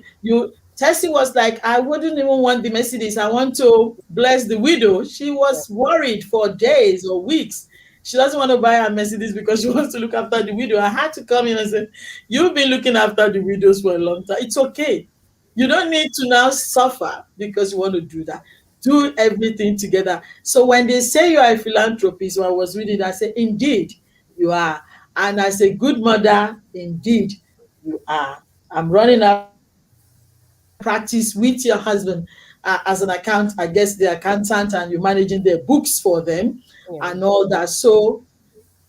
Tessie was like, I wouldn't even want the Mercedes. I want to bless the widow. She Yeah. was worried for days or weeks. She doesn't want to buy a Mercedes because she wants to look after the widow. I had to come in and say, you've been looking after the widows for a long time. It's okay. You don't need to now suffer because you want to do that. Do everything together. So when they say you are a philanthropist, when I was reading, I say, indeed, you are. And as a good mother, indeed, you are. I'm running out practice with your husband as an account, I guess the accountant, and you're managing their books for them Yeah. and all that. So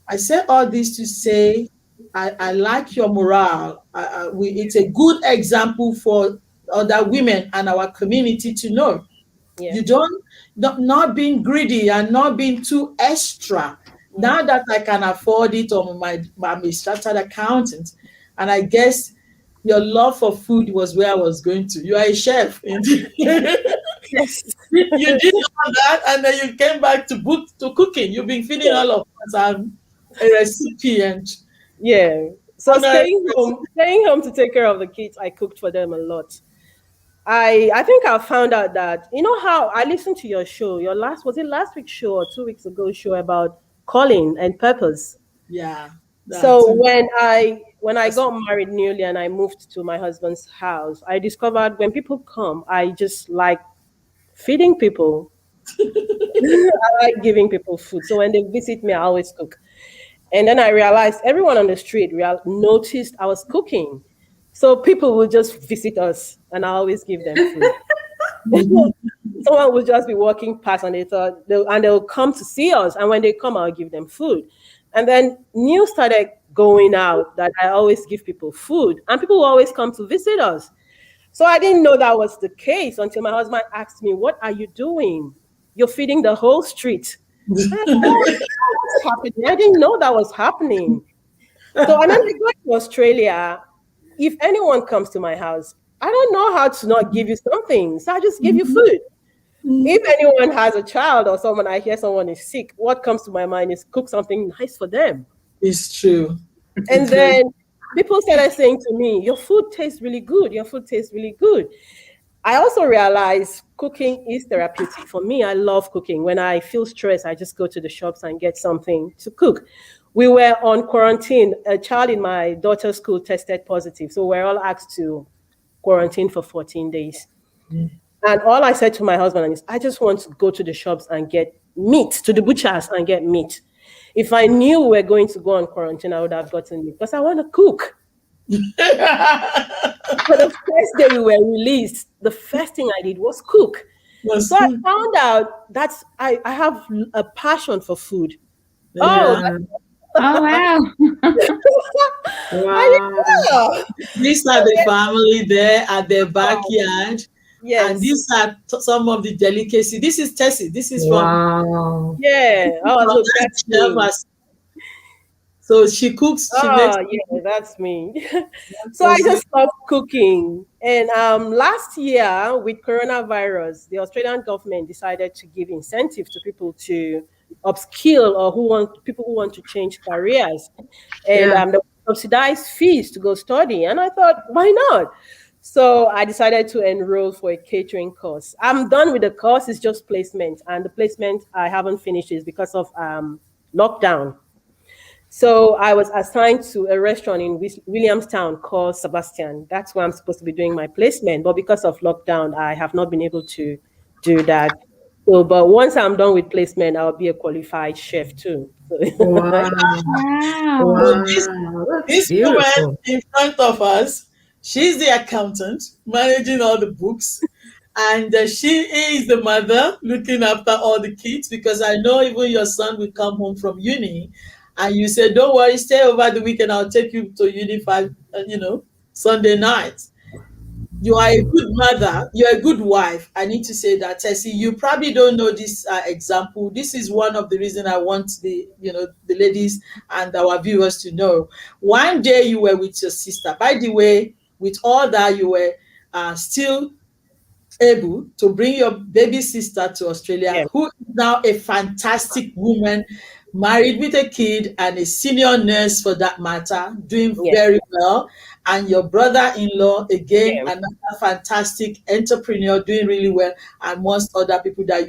I say all this to say I like your morale. It's a good example for other women and our community to know. Yeah. You don't, not being greedy and not being too extra. Now that I can afford it, or I'm a chartered accountant, and I guess your love for food was where I was going to. You are a chef. Yes. You did all that, and then you came back to cooking. You've been feeding all of us. I'm a recipient. Yeah. So Honor- staying home to take care of the kids, I cooked for them a lot. I think I found out that, you know how I listened to your show, your last, was it last week's show or 2 weeks ago show about calling and purpose. Yeah, that So too. when I got married newly and I moved to my husband's house, I discovered when people come, I just like feeding people. I like giving people food. So when they visit me, I always cook. And then I realized everyone on the street noticed I was cooking. So people will just visit us and I always give them food. Someone will just be walking past and they'll come to see us. And when they come, I'll give them food. And then news started going out that I always give people food and people will always come to visit us. So I didn't know that was the case until my husband asked me, "What are you doing? You're feeding the whole street." I said, "Oh, what's happening? I didn't know that was happening." So and then I got to Australia. If anyone comes to my house, I don't know how to not give you something. So I just give you food. If anyone has a child or someone, I hear someone is sick, what comes to my mind is cook something nice for them. It's true. And then people started saying to me, "Your food tastes really good. Your food tastes really good." I also realized cooking is therapeutic. For me, I love cooking. When I feel stressed, I just go to the shops and get something to cook. We were on quarantine. A child in my daughter's school tested positive. So we're all asked to quarantine for 14 days. And all I said to my husband is, I just want to go to the shops and get meat, to the butchers and get meat. If I knew we were going to go on quarantine, I would have gotten meat because I want to cook. For the first day we were released, the first thing I did was cook. So I found out I have a passion for food. Oh, Yeah. Oh, wow. Wow. These are the family there at their backyard. yes. And these are some of the delicacy. This is Tessie. This is from Wow. Yeah. Oh, from look, that that's chef me. so she cooks, she makes. Oh, yeah, that's me. So I just love cooking. And last year, with coronavirus, the Australian government decided to give incentive to people to upskill or people who want to change careers. And Yeah. they subsidized fees to go study. And I thought, why not? So I decided to enroll for a catering course. I'm done with the course, it's just placement. And the placement I haven't finished is because of lockdown. So I was assigned to a restaurant in Williamstown called Sebastian. That's where I'm supposed to be doing my placement. But because of lockdown, I have not been able to do that. So, but once I'm done with placement, I'll be a qualified chef too. So, Wow. Wow. So this Wow. That's this woman beautiful. in front of us, she's the accountant managing all the books, and she is the mother looking after all the kids. Because I know even your son will come home from uni, and you say, "Don't worry, stay over the weekend. I'll take you to uni 5, Sunday night." You are a good mother. You're a good wife. I need to say that, Tessie. You probably don't know this example. This is one of the reasons I want the ladies and our viewers to know. One day you were with your sister. By the way, with all that, you were still able to bring your baby sister to Australia, yeah, who is now a fantastic woman, married with a kid and a senior nurse for that matter, doing yeah, very well. And your brother-in-law, again, yeah, another fantastic entrepreneur, doing really well, and most other people that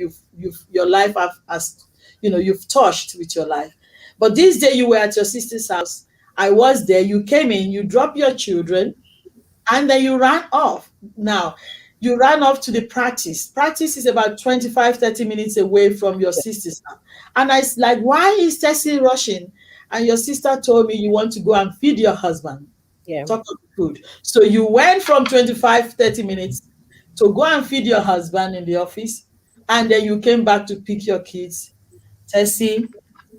your life has, you've touched with your life. But this day you were at your sister's house. I was there. You came in, you dropped your children, and then you ran off. Now, you ran off to the practice. Practice is about 25, 30 minutes away from your sister's house. And I was like, why is Tessie rushing? And your sister told me you want to go and feed your husband. Yeah. Talk of food. So you went from 25, 30 minutes to go and feed your husband in the office. And then you came back to pick your kids. Tessie,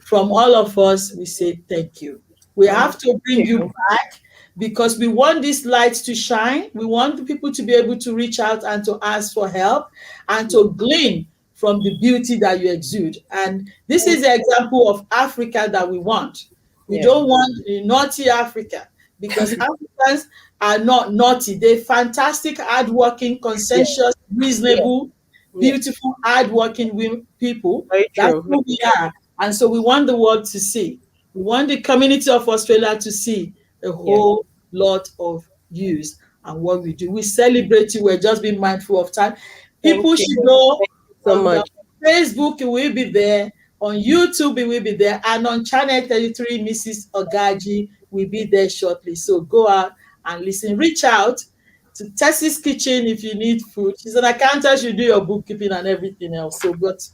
from all of us, we say thank you. We have to bring you back because we want this light to shine. We want the people to be able to reach out and to ask for help and to glean from the beauty that you exude. And this is the example of Africa that we want. We don't want a naughty Africa because Africans are not naughty. They're fantastic, hardworking, conscientious, reasonable, beautiful, hardworking people. Very That's true. who we are. And so we want the world to see. We want the community of Australia to see a whole lot of use and what we do. We celebrate you. We're just being mindful of time. People should know so much. Facebook, it will be there. On YouTube, it will be there. And on Channel 33, Mrs. Ogaji will be there shortly. So go out and listen. Reach out to Tessie's Kitchen if you need food. She's an accountant. She'll do your bookkeeping and everything else. So, but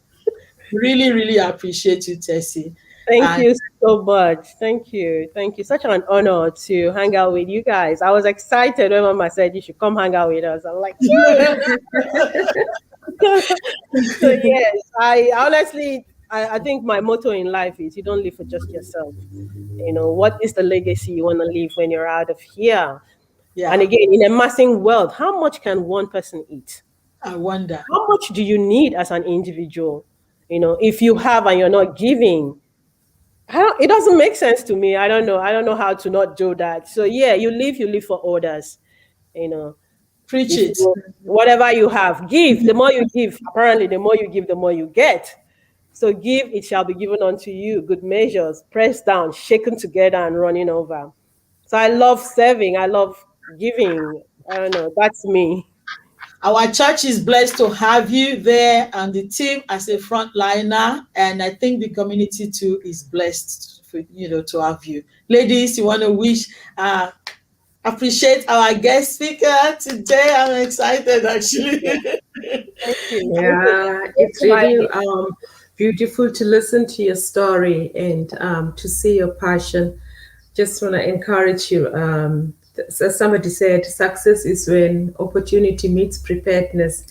really, really appreciate you, Tessie. Thank you so much. Thank you. Thank you. Such an honor to hang out with you guys. I was excited when Mama said you should come hang out with us. I'm like, so yes, I honestly, I think my motto in life is you don't live for just yourself. You know, what is the legacy you want to leave when you're out of here? Yeah. And again, in a massing world, how much can one person eat? I wonder. How much do you need as an individual? You know, if you have and you're not giving, it doesn't make sense to me. I don't know how to not do that. So yeah, you live for others. You know, preach it. Whatever you have, give. The more you give, apparently, the more you give, the more you get. So give, it shall be given unto you. Good measures, pressed down, shaken together, and running over. So I love serving. I love giving. I don't know. That's me. Our church is blessed to have you there and the team as a frontliner, and I think the community too is blessed for, to have you. Ladies, you want to appreciate our guest speaker today. I'm excited actually. Thank you. Yeah, it's really beautiful to listen to your story and to see your passion. Just want to encourage you. As somebody said, success is when opportunity meets preparedness,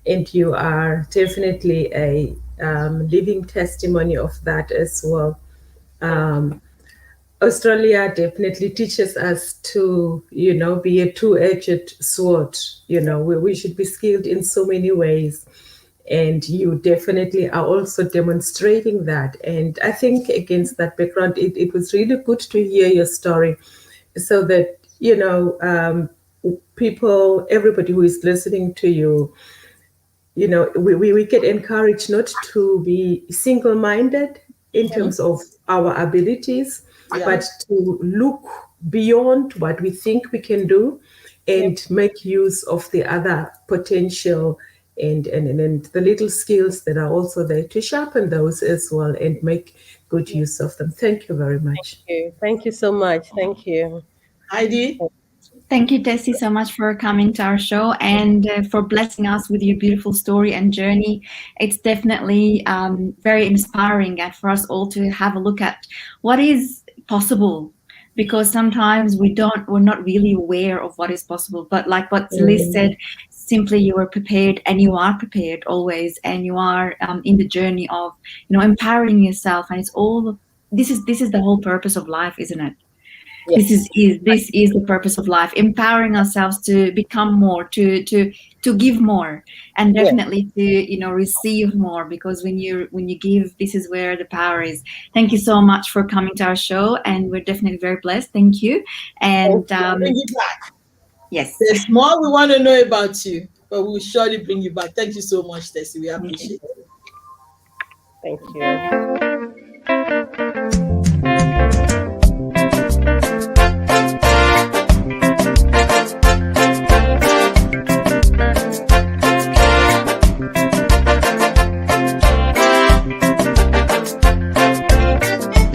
and you are definitely a living testimony of that as well. Australia definitely teaches us to, be a two-edged sword. We should be skilled in so many ways, and you definitely are also demonstrating that. And I think against that background, it was really good to hear your story, so that people, everybody who is listening to you, we get encouraged not to be single-minded in terms of our abilities, but to look beyond what we think we can do and make use of the other potential and the little skills that are also there to sharpen those as well and make good use of them. Thank you very much. Thank you so much. Thank you. Heidi? Thank you, Tessie, so much for coming to our show and for blessing us with your beautiful story and journey. It's definitely very inspiring and for us all to have a look at what is possible, because sometimes we're not really aware of what is possible. But like what Liz said, simply you were prepared, and you are prepared always, and you are in the journey of empowering yourself. And it's all this is the whole purpose of life, isn't it? Yes. This is the purpose of life, empowering ourselves to become more, to give more, and definitely to receive more, because when you give, this is where the power is. Thank you so much for coming to our show, and we're definitely very blessed. Thank you. And bring you back. Yes, there's more we want to know about you, but we'll surely bring you back. Thank you so much, Tessie. We appreciate it. Thank you.